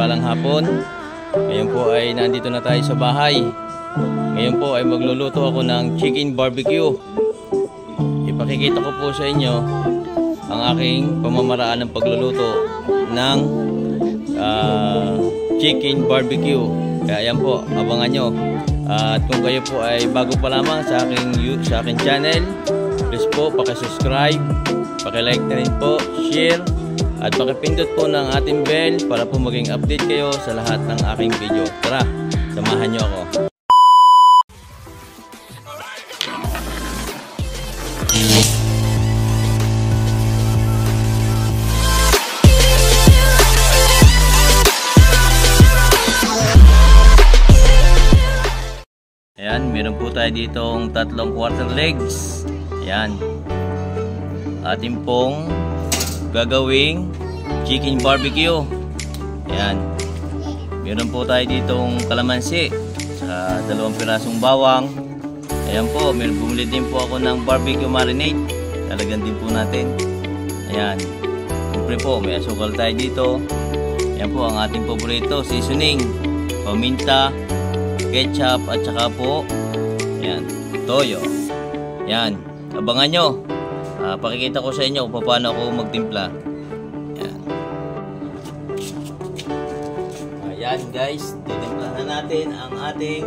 mapagpalang hapon. Ngayon po ay nandito na tayo sa bahay. Ngayon po ay magluluto ako ng chicken barbecue. Ipakikita ko po sa inyo ang aking pamamaraan ng pagluluto ng chicken barbecue. Kaya yan po, abangan nyo. At kung kayo po ay bago pa lamang sa aking channel, please po pakisubscribe, pakilike na rin po, share, at pakipindot po ng ating bell para po maging update kayo sa lahat ng aking video. Tara, samahan nyo ako. Ayan, meron po tayo ditong 3 quarter legs. Ayan, ating pong gagawing chicken barbecue. Ayan, meron po tayo ditong kalamansi sa 2 pirasong bawang. Ayan po, bumili din po ako ng barbecue marinade. Lalagyan din po natin. Ayan, siyempre po may asukal tayo dito. Ayan po ang ating paborito, seasoning, paminta, ketchup, at saka po ayan, toyo. Ayan, abangan nyo. Pakikita ko sa inyo kung paano ako magtimpla. Ayan guys, titimplahan na natin ang ating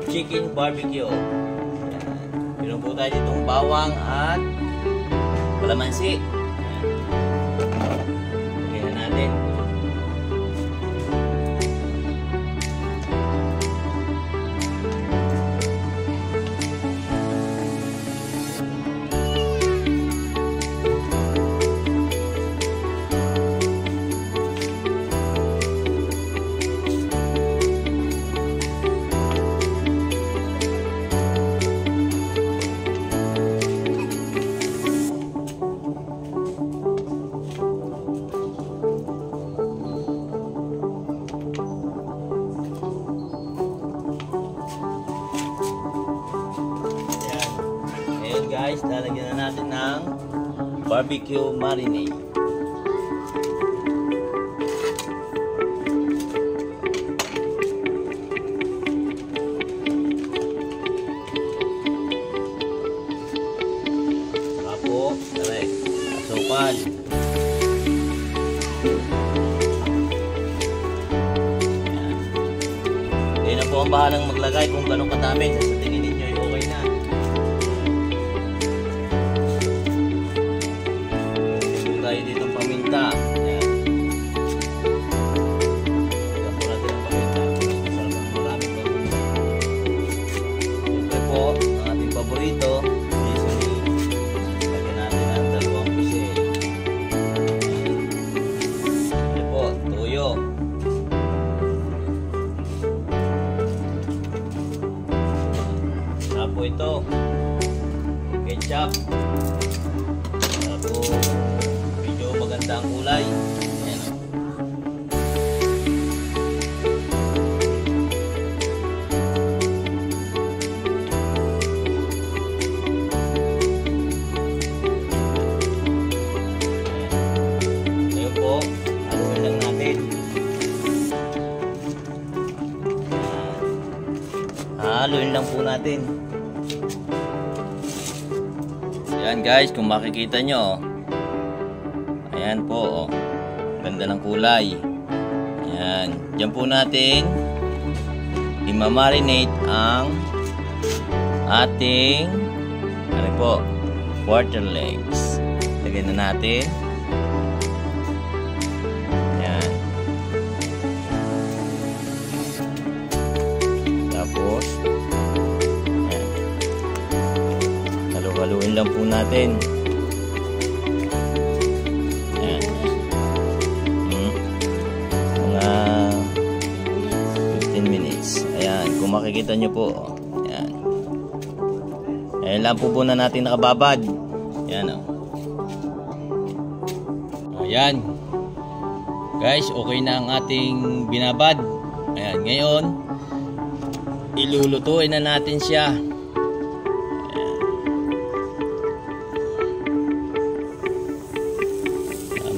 chicken barbecue. Ayan, meron po tayo ditong bawang at kalamansi. Ayan, natin. Guys, lalagyan na natin ng barbecue marinade. Tapos, asukal. Kayo na po ang bahalang maglagay kung ganun kadami. Sa tingin ninyo ay okay na. Tayo ditong paminta. Ayan. Ito po natin ang paminta. Masarap ang maraming paminta. Siyempre po, ang ating paborito, seasoning. Lagyan natin ang 2 pisil. Siyempre po, toyo. Tapos ito, ketchup. Tapos maganda ang kulay. Ayan o. Ngayon po, haluin lang natin. Haluin lang po natin. Ayan guys, kung makikita nyo, ayan po, oh. Ganda ng kulay. Ayan, dyan po natin imamarinate ang ating ano po, quarter legs. Lagyan na natin. Ayan. Tapos ayan, halu-haluin lang po natin. Kung makikita nyo po, ayan. Ayan lang po na natin nakababad. Ayan o. Ayan. Guys, okay na ang ating binabad. Ayan, ngayon ilulutuin na natin siya. Ayan.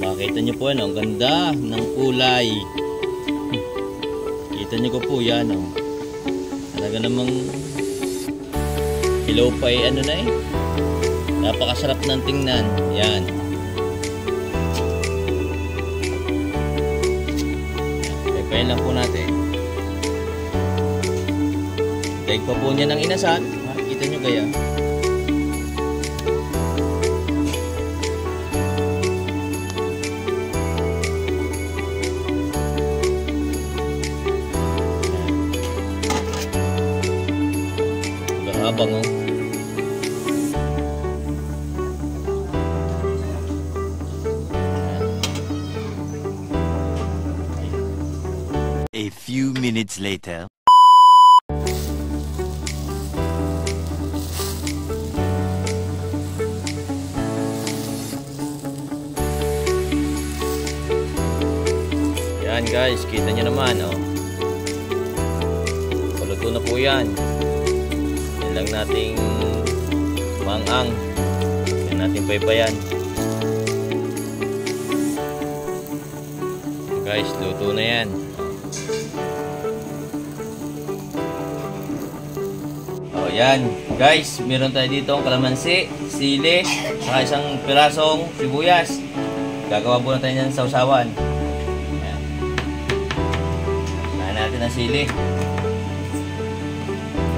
Makikita nyo po, ang ganda ng kulay. Kita nyo ko po yan, oh. Talaga namang hilaw pa eh, ano na eh. Napakasarap ng tingnan. Yan. Paypayin lang po natin. Daig pa po niya ng inasal. Kita nyo kaya. Habang oh. A few minutes later. Yan guys, kita nyo naman oh. Paluto na po yan. Yan lang nating mangang. Yan nating paypayan. Guys, luto na yan. Oh, yan. Guys, meron tayo dito ang kalamansi, sili, saka isang pirasong sibuyas. Gagawa po na tayo ng sausawan. Yan. Kain natin ang sili.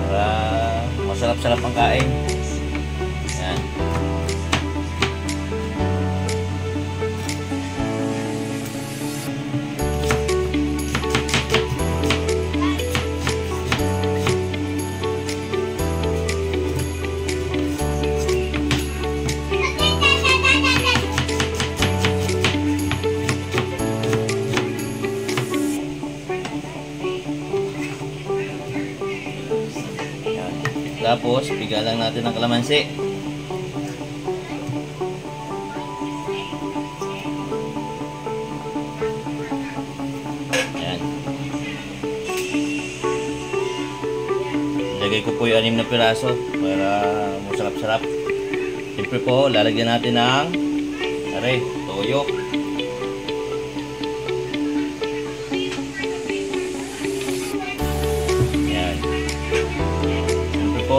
Para masarap-sarap ang kain. Yan. Tapos, piga lang natin ng kalamansi. Ayan. Ilagay ko po yung 6 na piraso para masarap-sarap. Siyempre po, lalagyan natin ng toyo.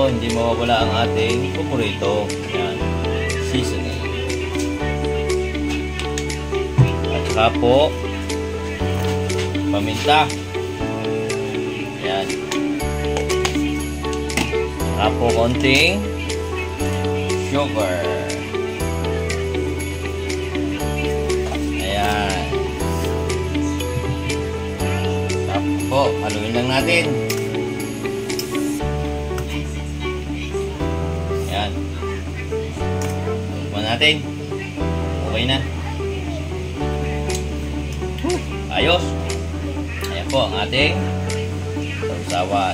Hindi mawawala ang ating paborito. Yan. Seasoning. At saka po paminta. Yan. Saka po konting sugar. Ayan. Tapos po, haluin lang natin. Natin. Okay na. Ayos. Ayan po ang ating sausawan.